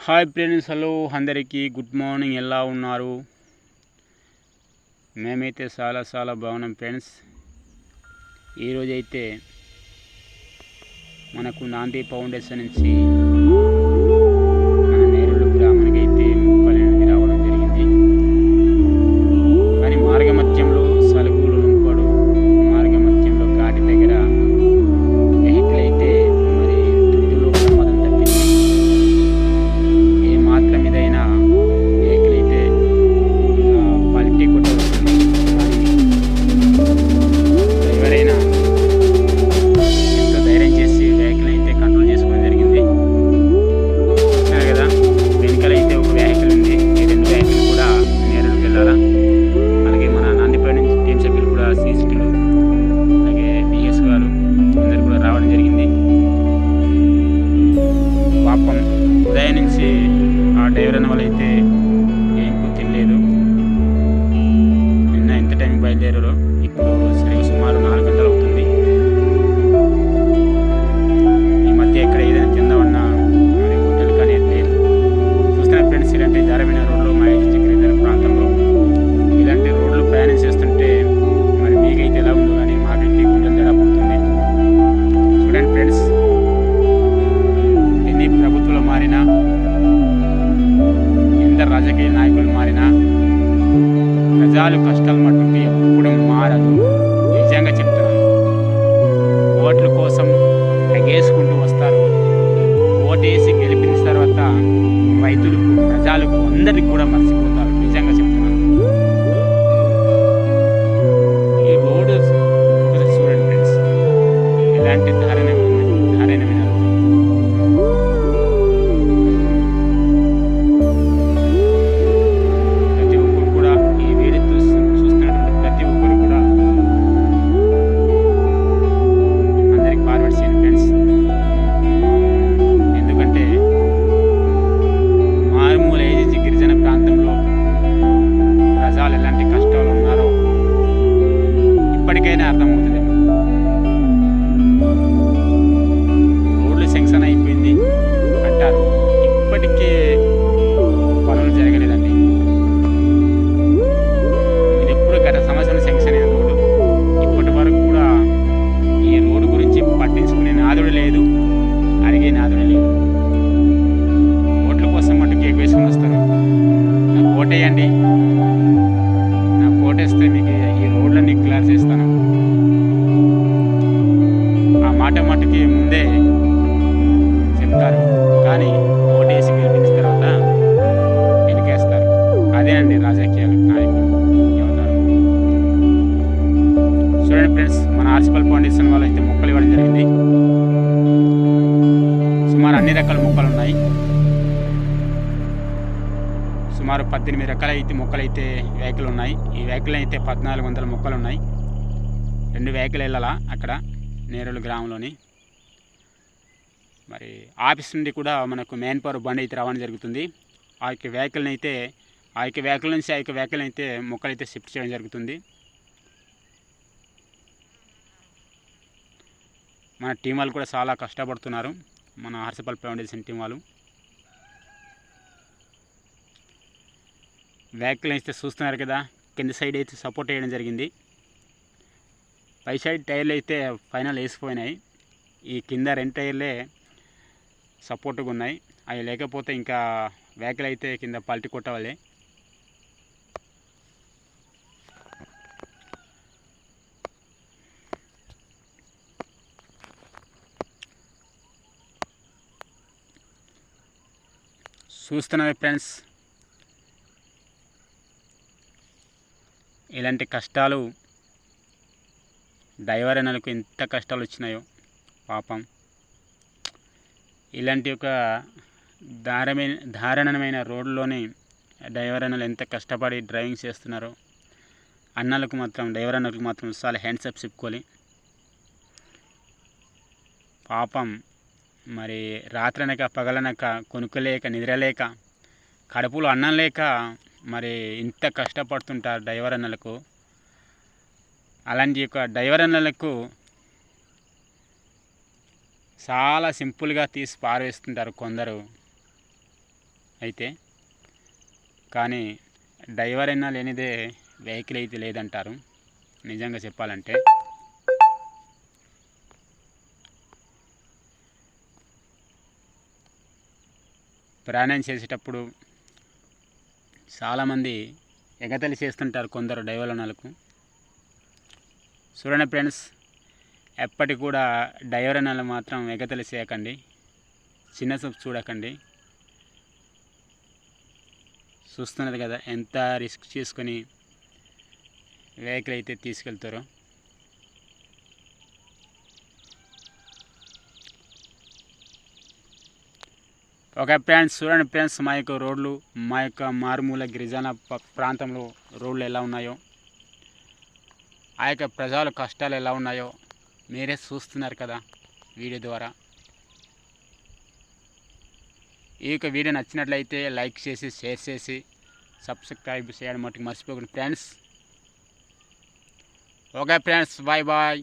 Hi friends, hello అందరికీ good morning. ఎలా ఉన్నారు? మేమైతే చాలా బాగున్నాం ఫ్రెండ్స్. ఈరోజైతే మనకు నాంది ఫౌండేషన్ నుంచి మన నేరులు గ్రామానికి అయితే ముక్కలు అనేది రావడం జరిగింది. కానీ మార్గమధ్యంలో సలుగులు లుంపడు మార్గమధ్యంలో ఘాటి దగ్గర వెహికల్ అయితే మరి తుదిలో ప్రమాదం తప్పింది. ఏమాత్రం ఇదైనా వెహికల్ అయితే పల్టీ కొట్టి వస్తుంది. కానీ ఎవరైనా ఎంతో ధైర్యం చేసి వెహికల్ అయితే కంట్రోల్ చేసుకోవడం జరిగింది. చూస్తున్నారు కదా, వెహికల్ అయితే ఒక వెహికల్ ఉంది. ఈ రెండు వెహికల్ కూడా నేరులకు వెళ్ళాలా. అలాగే మన నందిపేట నుంచి టీం సభ్యులు కూడా సీసీటీలు అలాగే బిఎస్ గారు అందరు కూడా రావడం జరిగింది. పాపం ఉదయం నుంచి ఆ డ్రైవర్ అన్న వాళ్ళు అయితే ఏం తినలేదు. నిన్న ఎంత టైంకి బయలుదేరారో ఇప్పుడు సరిగ్గా సుమారు 4 గంటలు అవుతుంది. ఈ మధ్య ఎక్కడ ఏదైనా తిందామన్నా మరి హోటల్ కానీ లేదు. చూస్తున్న ఫ్రెండ్స్, ఇలాంటి దారమైన రోడ్లు మా ఏజెన్సీ ప్రాంతంలో ఇలాంటి రోడ్లు ప్రయాణం చేస్తుంటే మరి మీకైతే ఎలా ఉందో కానీ మాకైతే గుండెలు తేడా పడుతుంది. చూడండి ఫ్రెండ్స్, ఎన్ని ప్రభుత్వాలు మారినా, ఎంత రాజకీయ నాయకులు మారినా ప్రజలు కష్టాలు మట్టుకు ఎప్పుడు మారదు. నిజంగా చెప్తున్నాను. ఓట్ల కోసం ఎగేసుకుంటూ వస్తారు. ఓటేసి గెలిపించిన తర్వాత రైతులకు, ప్రజలకు అందరికి కూడా మర్చిపోతారు. నిజంగా చెప్తున్నాను. ఈ రోడ్డు ఒకసారి చూడండి ఫ్రెండ్స్, ఇలాంటి దారుణమైన రోడ్డు. ప్రతి ఒక్కరు కూడా ఈ వీడియో చూస్తున్నటువంటి ప్రతి ఒక్కరు కూడా అందరికి ఫార్వర్డ్ చేయండి ఫ్రెండ్స్. ఎందుకంటే మారుమూల ఏజెన్సీ గిరిజన ప్రాంతంలో ప్రజలు ఎలాంటి కష్టాలు ఉన్నారో ఇప్పటికైనా అర్థమవుతుందేమో. రోడ్లు సెంక్షన్ అయిపోయింది అంటారు, ఇప్పటికే పనులు జరగలేదండి. ఇది ఎప్పుడు గత సంవత్సరం సెంక్షన్ అయిన రోడ్డు. ఇప్పటి వరకు కూడా ఈ రోడ్డు గురించి పట్టించుకునే నాదుడు లేదు, అడిగే నాదుడు లేదు. ఓట్ల కోసం మటుకు ఎగవేసుకుని వస్తారు. నాకు ఓటేయండి, నాకు ఓటేస్తే మీకు ఈ రోడ్లన్నీ క్లియర్ చేస్తాను. ఆ మాట మటుకి ముందే చెప్తారు, కానీ ఓటేసి గెలిపించిన తర్వాత వెనకేస్తారు. అదేనండి రాజకీయ నాయకులు చెబుతారు. చూడండి ఫ్రెండ్స్, మన ఆర్సిపల్ ఫౌండేషన్ వాళ్ళు అయితే మొక్కలు ఇవ్వడం జరిగింది. సుమారు అన్ని రకాల మొక్కలు ఉన్నాయి. సుమారు 18 రకాల అయితే మొక్కలు అయితే వెహికల్ ఉన్నాయి. ఈ వెహికల్ అయితే 1400 మొక్కలు ఉన్నాయి. 2 వెహికల్ వెళ్ళాలా అక్కడ నేరులు గ్రామంలోని. మరి ఆఫీస్ నుండి కూడా మనకు మెయిన్ పవర్ బండి అయితే రావడం జరుగుతుంది. ఆ యొక్క వెహికల్ నుంచి ఆ యొక్క వెహికల్ అయితే మొక్కలు అయితే షిఫ్ట్ చేయడం జరుగుతుంది. మన టీం వాళ్ళు కూడా చాలా కష్టపడుతున్నారు, మన ఆర్సిపల్ ఫౌండేషన్ టీం వాళ్ళు. వెహికల్ అయితే చూస్తున్నారు కదా, కింద సైడ్ అయితే సపోర్ట్ వేయడం జరిగింది. పై సైడ్ టైర్లు అయితే ఫైనల్ వేసిపోయినాయి. ఈ కింద 2 టైర్లే సపోర్ట్గా ఉన్నాయి. అవి లేకపోతే ఇంకా వెహికల్ అయితే కింద పల్టీ కొట్టవాలి. చూస్తున్నారు ఫ్రెండ్స్, ఇలాంటి కష్టాలు డ్రైవర్ అన్నలకు ఎంత కష్టాలు వచ్చినాయో పాపం. ఇలాంటి ఒక దారుణమైన రోడ్లోనే డ్రైవర్ అన్నలు ఎంత కష్టపడి డ్రైవింగ్ చేస్తున్నారో. అన్నలకు మాత్రం, డ్రైవర్ అన్నలకు మాత్రం చాలా హ్యాండ్సప్ చెప్పుకోవాలి. పాపం మరి రాత్రనక పగలనక కొనుక్కలేక నిద్రలేక కడుపులో అన్నం లేక మరి ఇంత కష్టపడుతుంటారు డ్రైవర్ అన్నలకు. అలాంటి యొక్క డ్రైవర్ అన్నలకు చాలా సింపుల్గా తీసి పారవేస్తుంటారు కొందరు. అయితే, కానీ డ్రైవర్ అయినా లేనిదే వెహికల్ అయితే లేదంటారు నిజంగా చెప్పాలంటే. ప్రయాణం చేసేటప్పుడు చాలామంది ఎగతలి చేస్తుంటారు కొందరు డ్రైవర్లకు. చూడండి ఫ్రెండ్స్, ఎప్పటికి కూడా డ్రైవర్ అన్నలు మాత్రం ఎగతలి చేయకండి, చిన్న చూపు చూడకండి. చూస్తున్నది కదా ఎంత రిస్క్ చేసుకొని వెహికల్ అయితే తీసుకెళ్తారో. ఓకే ఫ్రెండ్స్, చూడండి ఫ్రెండ్స్, మా యొక్క రోడ్లు, మా యొక్క మారుమూల గిరిజన ప్రాంతంలో రోడ్లు ఎలా ఉన్నాయో, ఆ యొక్క ప్రజల కష్టాలు ఎలా ఉన్నాయో మీరే చూస్తున్నారు కదా వీడియో ద్వారా. ఈ యొక్క వీడియో నచ్చినట్లయితే లైక్ చేసి, షేర్ చేసి, సబ్స్క్రైబ్ చేయడం మటుకు మర్చిపోకండి friends. Okay friends, bye bye.